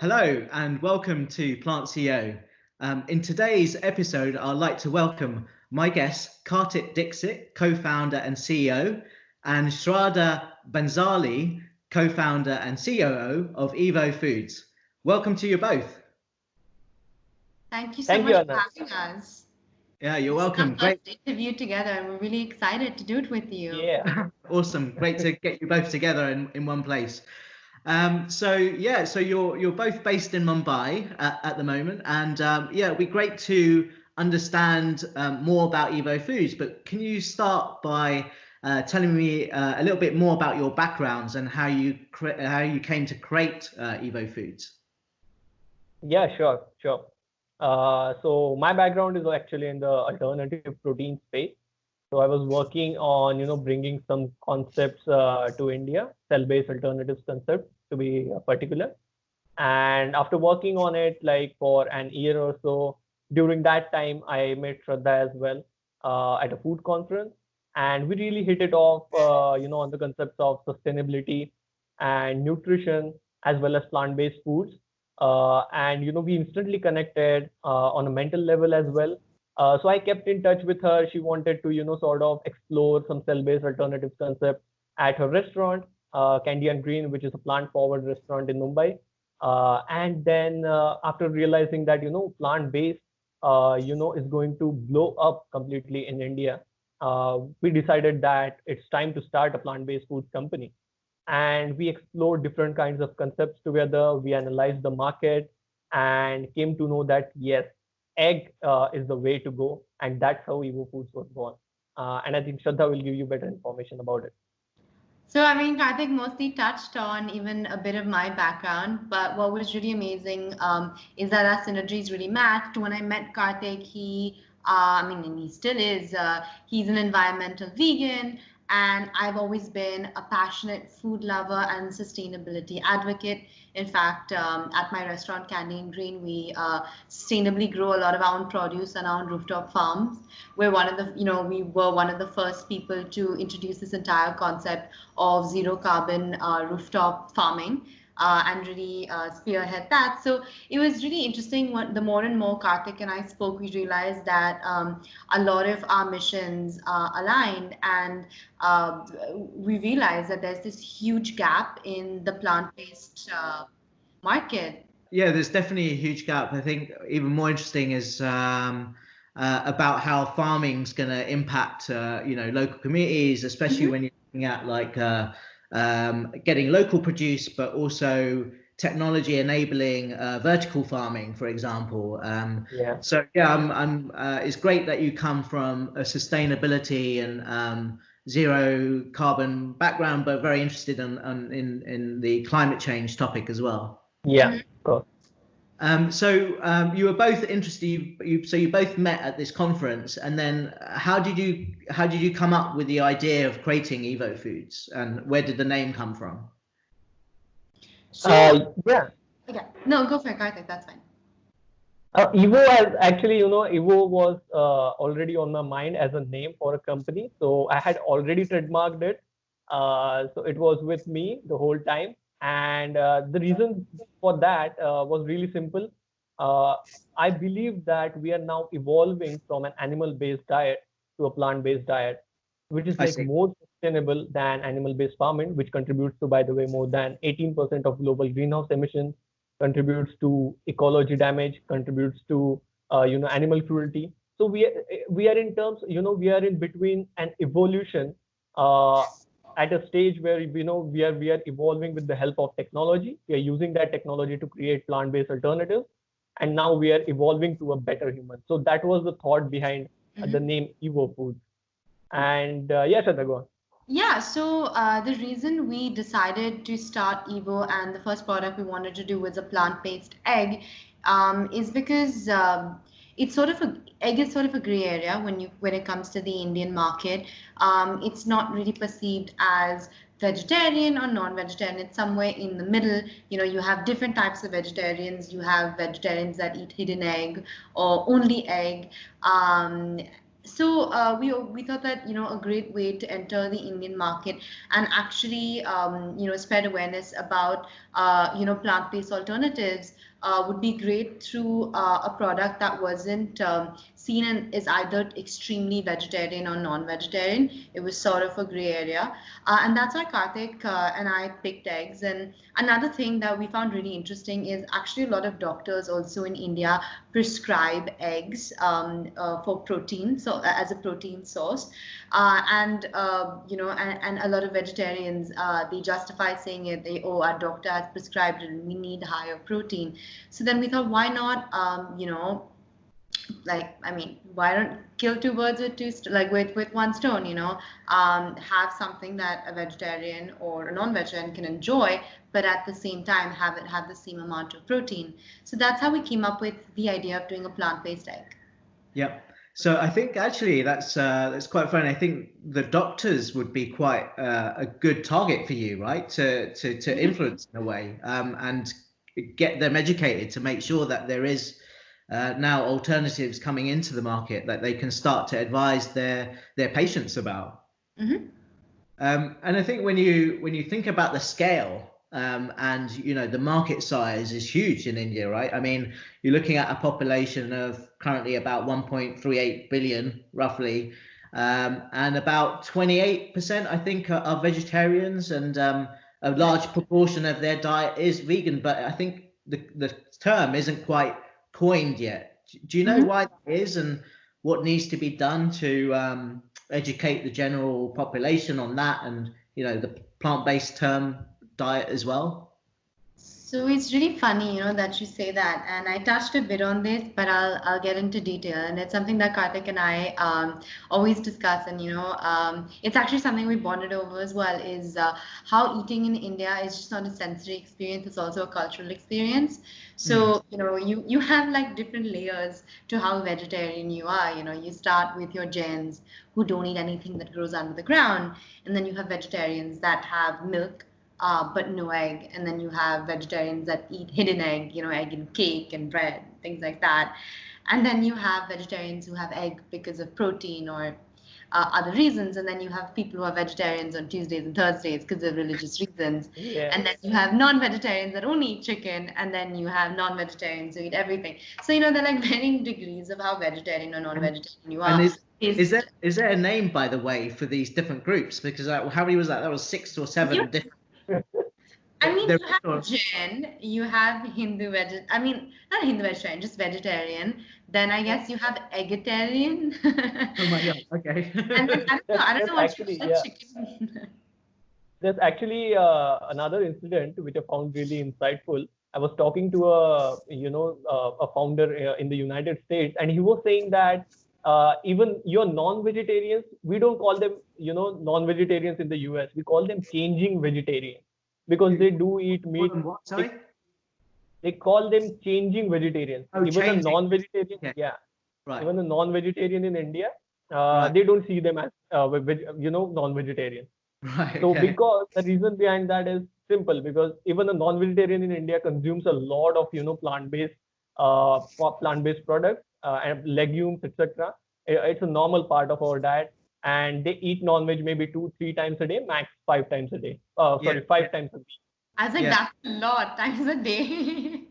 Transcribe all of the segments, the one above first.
Hello and welcome to Plant CEO. In today's episode, I'd like to welcome my guest, Kartik Dixit, co-founder and CEO, and Shraddha Bhansali, co-founder and COO of Evo Foods. Welcome to you both. Thank you so much for having us. Yeah, you're This welcome. is our first interview together, and we're really excited to do it with you. Yeah. Awesome. Great to get you both together in one place. So you're both based in Mumbai at the moment, and it'd be great to understand more about Evo Foods. But can you start by telling me a little bit more about your backgrounds and how you came to create Evo Foods? Yeah, sure. So my background is actually in the alternative protein space. So I was working on, bringing some concepts to India, cell-based alternatives concept to be particular. And after working on it like for an year or so, during that time, I met Shraddha as well at a food conference. And we really hit it off, on the concepts of sustainability and nutrition, as well as plant-based foods. We instantly connected on a mental level as well. So I kept in touch with her. She wanted to, sort of explore some cell-based alternatives concept at her restaurant, Candy and Green, which is a plant-forward restaurant in Mumbai. And then after realizing that, plant-based, is going to blow up completely in India, we decided that it's time to start a plant-based food company. And we explored different kinds of concepts together. We analyzed the market and came to know that, yes, egg is the way to go. And that's how Evo Foods was born. And I think Shraddha will give you better information about it. So, Kartik mostly touched on even a bit of my background, but what was really amazing is that our synergies really matched. When I met Kartik, and he still is, he's an environmental vegan, and I've always been a passionate food lover and sustainability advocate. In fact, at my restaurant, Candy and Green, we sustainably grow a lot of our own produce and our own rooftop farms. We were one of the first people to introduce this entire concept of zero carbon rooftop farming. And really spearhead that. So it was really interesting. The more and more Kartik and I spoke, we realized that a lot of our missions aligned, and we realized that there's this huge gap in the plant-based market. Yeah, there's definitely a huge gap. I think even more interesting is about how farming's going to impact local communities, especially when you're looking at like getting local produce, but also technology enabling vertical farming, for example. So it's great that you come from a sustainability and zero carbon background, but very interested in the climate change topic as well. Yeah, of course. You were both interested. You both met at this conference, and then how did you come up with the idea of creating Evo Foods, and where did the name come from? Okay. No, go for it, Kartik. That's fine. Evo Evo was already on my mind as a name for a company, so I had already trademarked it. So it was with me the whole time. And the reason for that was really simple. I believe that we are now evolving from an animal-based diet to a plant-based diet, which is more sustainable than animal-based farming, which contributes to, by the way, more than 18% of global greenhouse emissions, contributes to ecology damage, contributes to animal cruelty. So we are in terms, we are in between an evolution. At a stage where we are evolving with the help of technology. We are using that technology to create plant-based alternatives, and now we are evolving to a better human. So that was the thought behind the name Evo Foods. And Shraddha, go on. Yeah, so the reason we decided to start Evo and the first product we wanted to do was a plant-based egg is because egg is sort of a gray area when it comes to the Indian market. It's not really perceived as vegetarian or non-vegetarian. It's somewhere in the middle. You have different types of vegetarians. You have vegetarians that eat hidden egg or only egg. So we thought that a great way to enter the Indian market and actually spread awareness about plant-based alternatives would be great through a product that wasn't seen as either extremely vegetarian or non-vegetarian. It was sort of a gray area, and that's why Karthik and I picked eggs. And another thing that we found really interesting is actually a lot of doctors also in India prescribe eggs for protein, so as a protein source, and a lot of vegetarians they justify saying it. Our doctor has prescribed it, and we need higher protein. So then we thought, why not, why don't kill two birds with with one stone, have something that a vegetarian or a non-vegetarian can enjoy, but at the same time have the same amount of protein. So that's how we came up with the idea of doing a plant-based egg. Yep. So I think actually that's quite funny. I think the doctors would be quite a good target for you, right? To influence in a way, and get them educated to make sure that there is now alternatives coming into the market that they can start to advise their patients about. Mm-hmm. And I think when you think about the scale, and the market size is huge in India, right? I mean, you're looking at a population of currently about 1.38 billion, roughly, and about 28%, I think, are vegetarians, and a large proportion of their diet is vegan. But I think the term isn't quite coined yet. Do you know why that is, and what needs to be done to educate the general population on that, and the plant-based term diet as well? So it's really funny, that you say that, and I touched a bit on this, but I'll get into detail, and it's something that Kartik and I always discuss, and it's actually something we bonded over as well. Is how eating in India is just not a sensory experience; it's also a cultural experience. So you have like different layers to how vegetarian you are. You start with your Jains who don't eat anything that grows under the ground, and then you have vegetarians that have milk, but no egg. And then you have vegetarians that eat hidden egg, egg in cake and bread, things like that. And then you have vegetarians who have egg because of protein or other reasons. And then you have people who are vegetarians on Tuesdays and Thursdays because of religious reasons. Yes. And then you have non-vegetarians that only eat chicken. And then you have non-vegetarians who eat everything. So, they're like varying degrees of how vegetarian or non-vegetarian you are. And is there a name, by the way, for these different groups? Because how many was that? That was 6 or 7 different. I mean, you have Jain, you have Hindu not Hindu vegetarian, just vegetarian. Then I guess you have eggetarian. Oh my God, okay. And then, I don't know what actually, you chicken. There's actually another incident which I found really insightful. I was talking to a founder in the United States, and he was saying that even your non-vegetarians, we don't call them non-vegetarians in the US. We call them changing vegetarians because they do eat meat. What, sorry? They call them changing vegetarians. Oh, even changing. a non-vegetarian, Right. Even a non-vegetarian in India, Right. they don't see them as non-vegetarian. Right. So Okay. because the reason behind that is simple, because even a non-vegetarian in India consumes a lot of plant-based products and legumes, etc. It's a normal part of our diet, and they eat non-veg maybe 2-3 times a day, max 5 times a day. 5 times a week. I was like, that's a lot, times a day.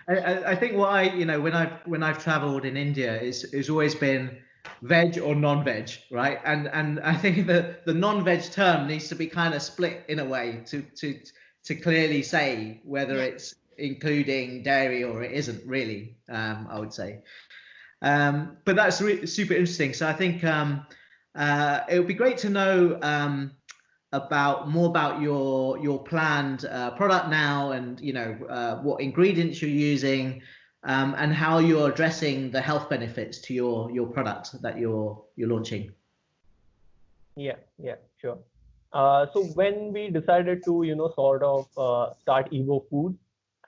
I think what when I've traveled in India, it's always been veg or non-veg, right? And I think the non-veg term needs to be kind of split in a way to clearly say whether it's including dairy or it isn't really, I would say. But that's super interesting. So I think it would be great to know more about your planned product now, and what ingredients you're using, and how you're addressing the health benefits to your product that you're launching. Yeah, sure. So when we decided to sort of start Evo Foods,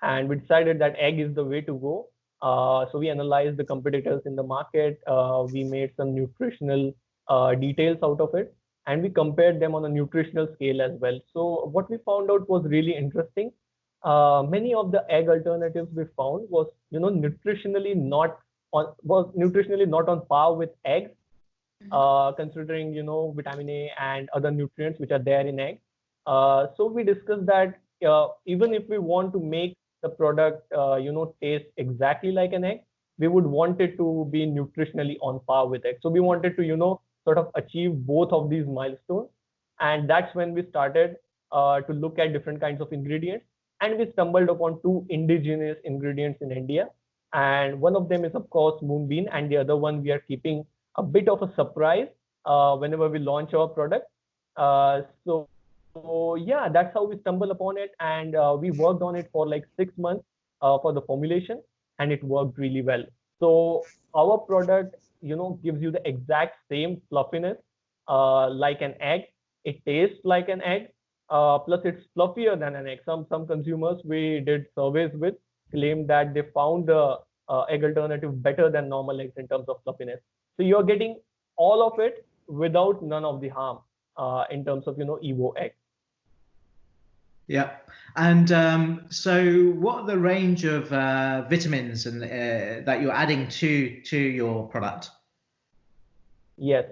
and we decided that egg is the way to go, so we analyzed the competitors in the market. We made some nutritional details out of it, and we compared them on a nutritional scale as well. So what we found out was really interesting. Many of the egg alternatives we found was nutritionally not on par with eggs, considering, vitamin A and other nutrients which are there in egg. So we discussed that even if we want to make the product, taste exactly like an egg, we would want it to be nutritionally on par with egg. So we wanted to, sort of achieve both of these milestones. And that's when we started to look at different kinds of ingredients. And we stumbled upon two indigenous ingredients in India. And one of them is, of course, moonbeam, and the other one we are keeping a bit of a surprise whenever we launch our product. So yeah, that's how we stumbled upon it, and we worked on it for like 6 months for the formulation, and it worked really well. So our product, gives you the exact same fluffiness like an egg. It tastes like an egg, plus it's fluffier than an egg. Some consumers we did surveys with claimed that they found the egg alternative better than normal eggs in terms of fluffiness. So you're getting all of it without none of the harm in terms of Evo egg. Yeah. And so what are the range of vitamins and that you're adding to your product? Yes.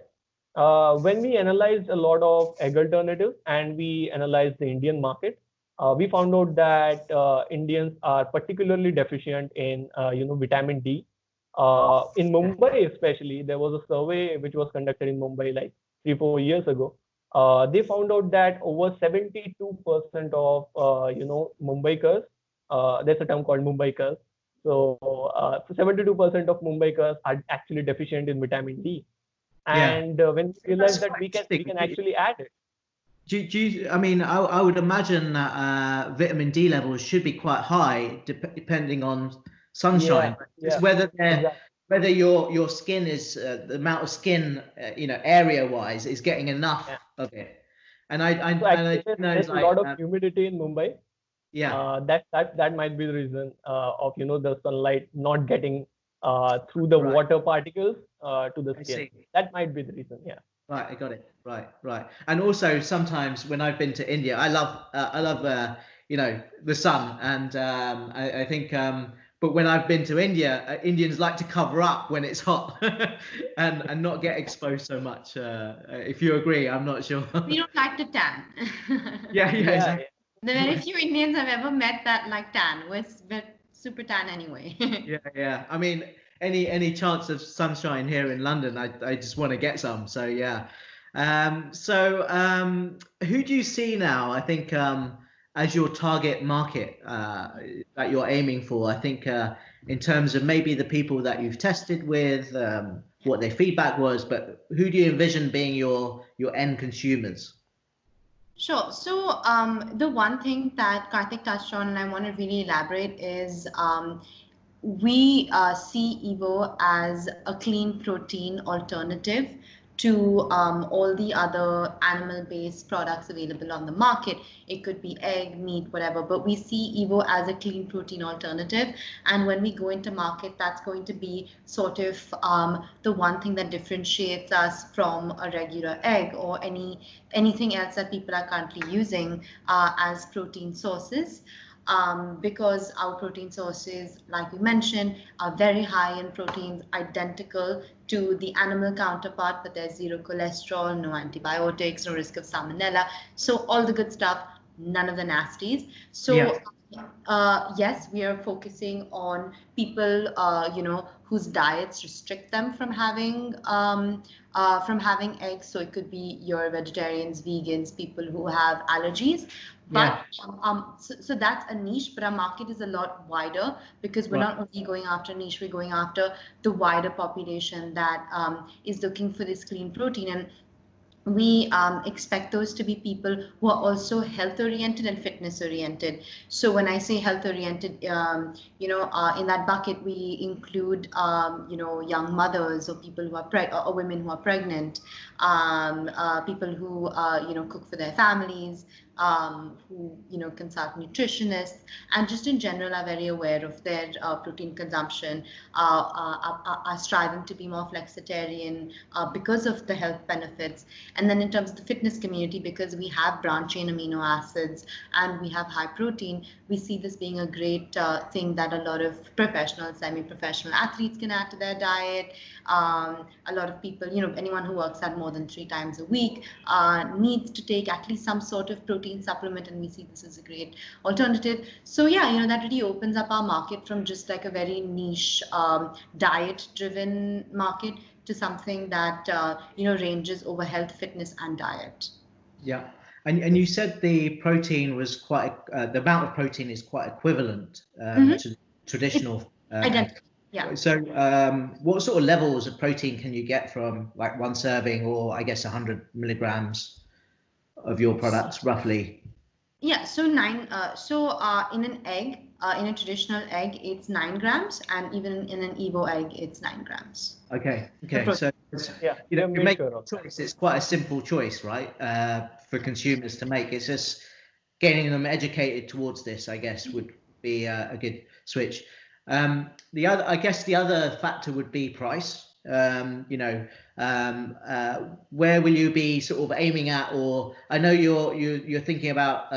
When we analyzed a lot of egg alternatives and we analyzed the Indian market, we found out that Indians are particularly deficient in vitamin D. In Mumbai especially, there was a survey which was conducted in Mumbai like 3-4 years ago. They found out that over 72% of Mumbaikars, there's a term called Mumbaikars. So 72% of Mumbaikars are actually deficient in vitamin D. And when we realized that we can actually add it. Do you, I mean, I would imagine that vitamin D levels should be quite high depending on sunshine. It's whether whether your skin is the amount of skin area wise is getting enough of it. And I know there's a lot of humidity in Mumbai. Yeah. That might be the reason of the sunlight not getting through the water particles to the skin. That might be the reason. Yeah. Right, I got it. Right. And also sometimes when I've been to India, I love the sun, and I think but when I've been to India, Indians like to cover up when it's hot and not get exposed so much. If you agree, I'm not sure. We don't like to tan. Yeah, exactly. The very few Indians I've ever met that like tan. We're super tan anyway. Yeah. I mean, any chance of sunshine here in London, I just want to get some. So yeah. Who do you see now? I think as your target market that you're aiming for. I think in terms of maybe the people that you've tested with, what their feedback was, but who do you envision being your end consumers? Sure. So the one thing that Kartik touched on, and I want to really elaborate, is we see Evo as a clean protein alternative to all the other animal-based products available on the market. It could be egg, meat, whatever, but we see Evo as a clean protein alternative. And when we go into market, that's going to be sort of the one thing that differentiates us from a regular egg or anything else that people are currently using as protein sources. Because our protein sources, like we mentioned, are very high in proteins, identical to the animal counterpart, but there's zero cholesterol, no antibiotics, no risk of salmonella. So all the good stuff, none of the nasties. So yes, we are focusing on people, whose diets restrict them from having eggs. So it could be your vegetarians, vegans, people who have allergies. But so that's a niche, but our market is a lot wider because we're not only going after niche, we're going after the wider population that is looking for this clean protein. And we expect those to be people who are also health oriented and fitness oriented. So when I say health oriented, in that bucket we include young mothers or people who are or women who are pregnant, people who cook for their families, who consult nutritionists, and just in general are very aware of their protein consumption, are striving to be more flexitarian because of the health benefits. And then in terms of the fitness community, because we have branched chain amino acids and we have high protein, we see this being a great thing that a lot of professional, semi-professional athletes can add to their diet. A lot of people, anyone who works out more than 3 times a week needs to take at least some sort of protein supplement, and we see this as a great alternative. So yeah, that really opens up our market from just like a very niche diet-driven market to something that ranges over health, fitness, and diet. Yeah, and you said the protein was the amount of protein is quite equivalent to traditional. Identical. Yeah. So what sort of levels of protein can you get from like 1 serving, or I guess 100 milligrams of your products roughly? Yeah, so in an egg, in a traditional egg, it's 9 grams, and even in an Evo egg, it's 9 grams. Okay. So you make a choice. It's quite a simple choice, right? For consumers to make. It's just getting them educated towards this, I guess, would be a good switch. The other factor would be price. Where will you be sort of aiming at? Or I know you're thinking about.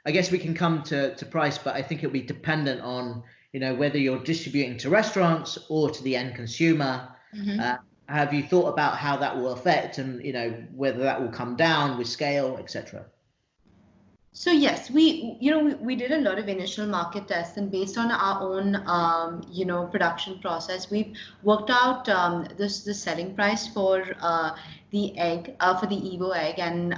I guess we can come to price, but I think it'll be dependent on whether you're distributing to restaurants or to the end consumer. Have you thought about how that will affect, and whether that will come down with scale, etc.? So yes, we did a lot of initial market tests, and based on our own production process, we've worked out the selling price for the egg, for the Evo egg, and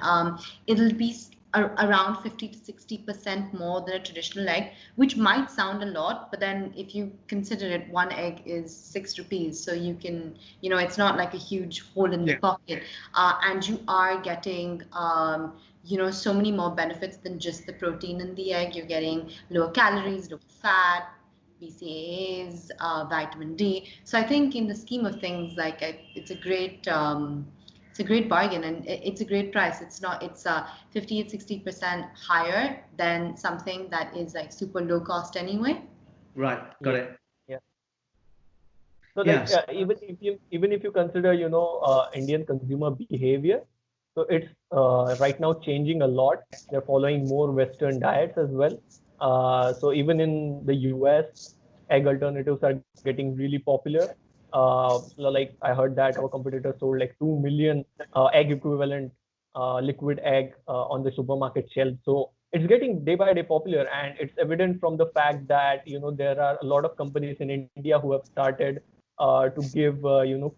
it'll be around 50 to 60% more than a traditional egg, which might sound a lot, but then if you consider it, 1 egg is 6 rupees, so you can, it's not like a huge hole in the pocket, and you are getting so many more benefits than just the protein in the egg. You're getting lower calories, lower fat, BCAAs, vitamin D. So I think in the scheme of things, it's a great bargain, and it's a great price. It's 50 to 60% higher than something that is like super low cost anyway. Right, got it. Yeah. So even if you consider Indian consumer behavior, so it's right now changing a lot. They're following more Western diets as well. So even in the US, egg alternatives are getting really popular. Like I heard that our competitor sold like 2 million egg equivalent liquid egg on the supermarket shelf. So it's getting day by day popular, and it's evident from the fact that there are a lot of companies in India who have started to give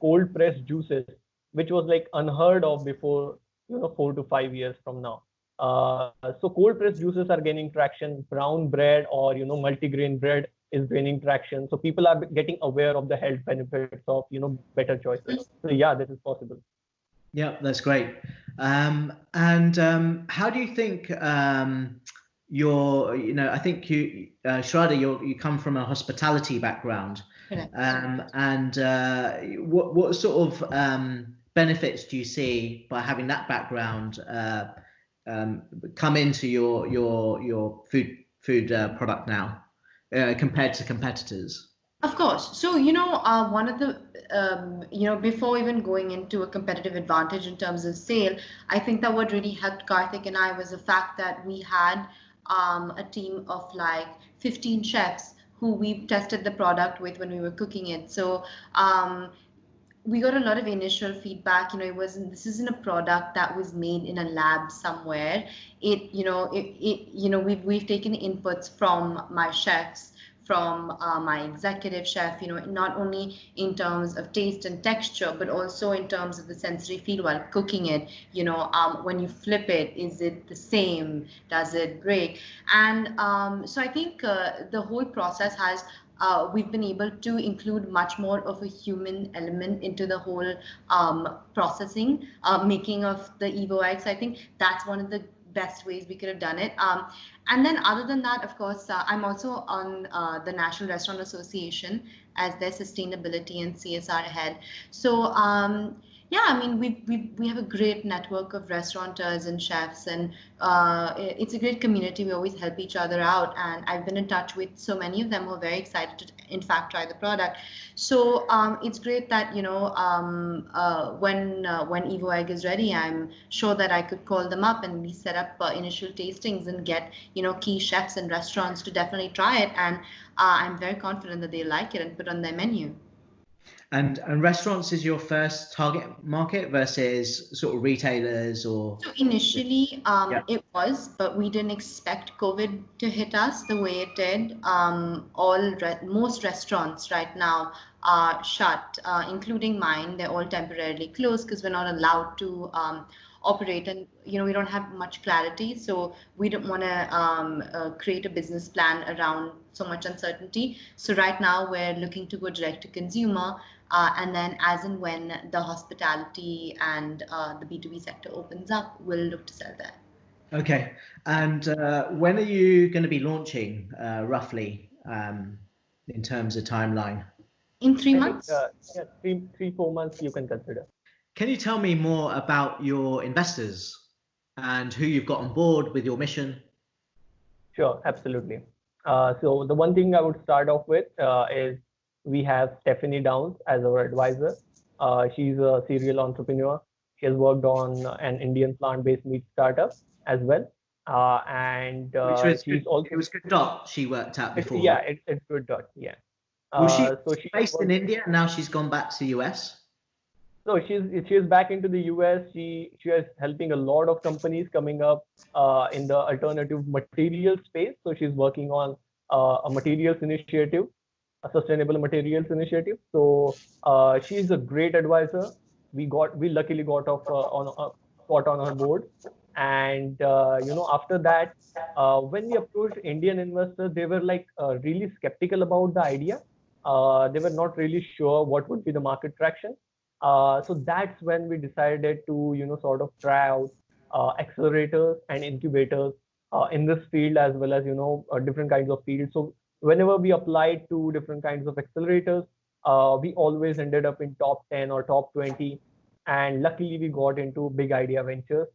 cold pressed juices, which was like unheard of before 4 to 5 years from now. So cold pressed juices are gaining traction. Brown bread or multigrain bread is gaining traction. So people are getting aware of the health benefits of better choices. So yeah, this is possible. Yeah, that's great. And how do you think I think you, Shraddha, you come from a hospitality background. And what sort of benefits do you see by having that background come into your food product now compared to competitors? Of course. So, one of the, before even going into a competitive advantage in terms of sale, I think that what really helped Kartik and I was the fact that we had a team of like 15 chefs who we tested the product with when we were cooking it. So, we got a lot of initial feedback. This isn't a product that was made in a lab somewhere. We've taken inputs from my chefs, from my executive chef, not only in terms of taste and texture, but also in terms of the sensory feel while cooking it. When you flip it, is it the same? Does it break? And so I think the whole process has we've been able to include much more of a human element into the whole processing, making of the Evo eggs. I think that's one of the best ways we could have done it. And then other than that, of course, I'm also on the National Restaurant Association as their sustainability and CSR head. So, Yeah, I mean, we have a great network of restaurateurs and chefs, and it's a great community. We always help each other out, and I've been in touch with so many of them who are very excited to, in fact, try the product. So it's great that when Evo Egg is ready, I'm sure that I could call them up and we set up initial tastings and get key chefs and restaurants to definitely try it, and I'm very confident that they like it and put on their menu. And restaurants is your first target market versus sort of retailers or? So initially, Yeah. it was, but we didn't expect COVID to hit us the way it did. Most restaurants right now are shut, including mine. They're all temporarily closed because we're not allowed to operate, and we don't have much clarity. So we don't want to create a business plan around so much uncertainty. So right now we're looking to go direct to consumer. And then as and when the hospitality and the B2B sector opens up, we'll look to sell there. Okay. And when are you going to be launching roughly in terms of timeline? In 3 months? Yeah, 4 months you can consider. Can you tell me more about your investors and who you've got on board with your mission? Sure, absolutely. So the one thing I would start off with is we have Stephanie Downs as our advisor. She's a serial entrepreneur. She has worked on an Indian plant-based meat startup as well. And she's good, also, it was Good Dot she worked at before. Yeah, it's Good Dot. Yeah. Was she so she's based in India and now she's gone back to US? So she's back into the US. She is helping a lot of companies coming up in the alternative materials space. So she's working on a materials initiative, a sustainable materials initiative. So she's a great advisor. We luckily got off on a spot on her board. And after that, when we approached Indian investors, they were like really skeptical about the idea. They were not really sure what would be the market traction. So that's when we decided to sort of try out accelerators and incubators in this field, as well as different kinds of fields. So whenever we applied to different kinds of accelerators, we always ended up in top 10 or top 20. And luckily we got into Big Idea Ventures,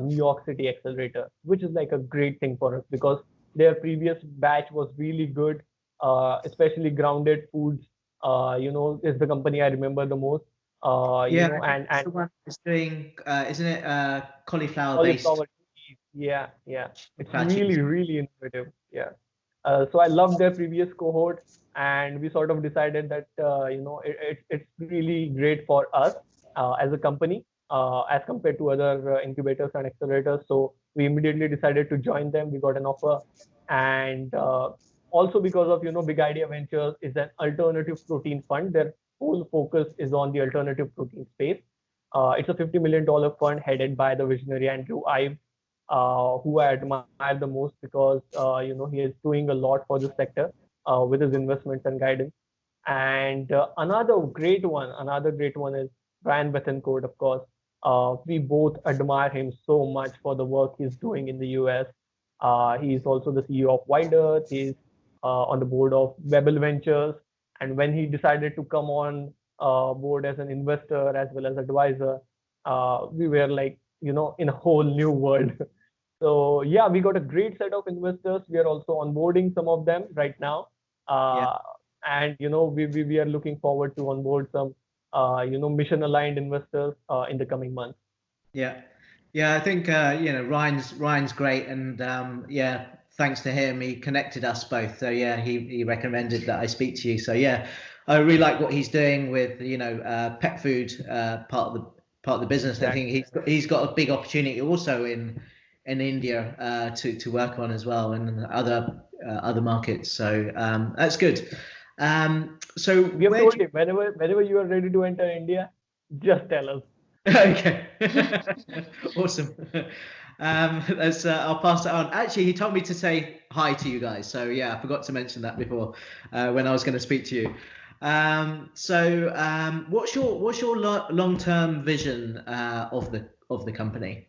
New York City accelerator, which is like a great thing for us because their previous batch was really good, especially Grounded Foods, is the company I remember the most. And the one that's doing, isn't it, cauliflower based? Yeah. It's really innovative. Yeah. So I loved their previous cohort, and we sort of decided that it's really great for us as a company as compared to other incubators and accelerators. So we immediately decided to join them. We got an offer, and also because of Big Idea Ventures is an alternative protein fund. Their whole focus is on the alternative protein space. It's a $50 million fund headed by the visionary Andrew Ive, who I admire the most because he is doing a lot for the sector with his investments and guidance. And another great one is Brian Bethencourt, of course. We both admire him so much for the work he's doing in the US. He's also the CEO of Wide Earth. He's on the board of Webel Ventures. And when he decided to come on board as an investor as well as advisor, we were like, in a whole new world. So yeah, we got a great set of investors. We are also onboarding some of them right now. And we are looking forward to onboard some mission aligned investors in the coming months. Yeah, I think Ryan's great, and thanks to him, he connected us both. So yeah, he recommended that I speak to you. So yeah, I really like what he's doing with pet food part of the business. Exactly. I think he's got a big opportunity also in India to work on as well, and other markets. So that's good. So we have told him whenever you are ready to enter India, just tell us. Okay. Awesome. I'll pass that on. Actually, he told me to say hi to you guys. So yeah, I forgot to mention that before when I was going to speak to you. What's your long-term vision of the company?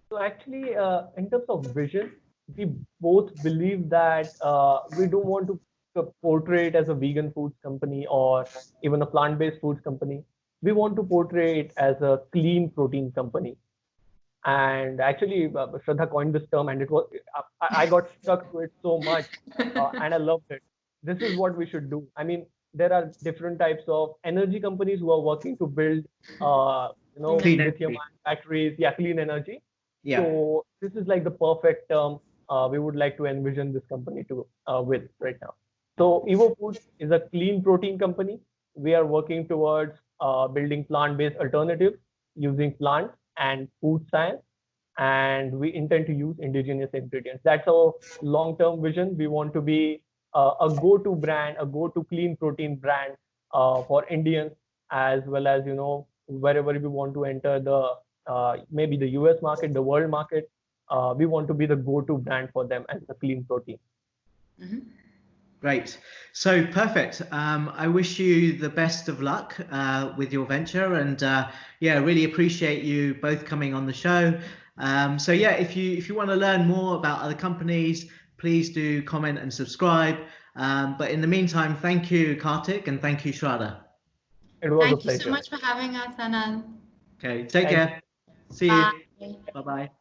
So actually, in terms of vision, we both believe that we don't want to portray it as a vegan foods company or even a plant-based foods company. we want to portray it as a clean protein company. And actually, Shraddha coined this term, and it was I got stuck to it so much, and I loved it. This is what we should do. I mean, there are different types of energy companies who are working to build, Clean lithium-ion energy. batteries, yeah, clean energy. Yeah. So this is like the perfect term we would like to envision this company to with right now. So Evo Foods is a clean protein company. We are working towards building plant-based alternatives using plants and food science, and we intend to use indigenous ingredients. That's our long-term vision. We want to be a go-to brand, a go-to clean protein brand for Indians, as well as wherever we want to enter the maybe the US market, the world market. We want to be the go-to brand for them as a clean protein. Mm-hmm. Great. So perfect. I wish you the best of luck with your venture, and yeah, really appreciate you both coming on the show. So yeah, if you want to learn more about other companies, please do comment and subscribe. But in the meantime, thank you, Kartik, and thank you, Shraddha. It was a Thank you pleasure. so much for having us, Anand. Okay, take care. See you. Bye. Bye-bye.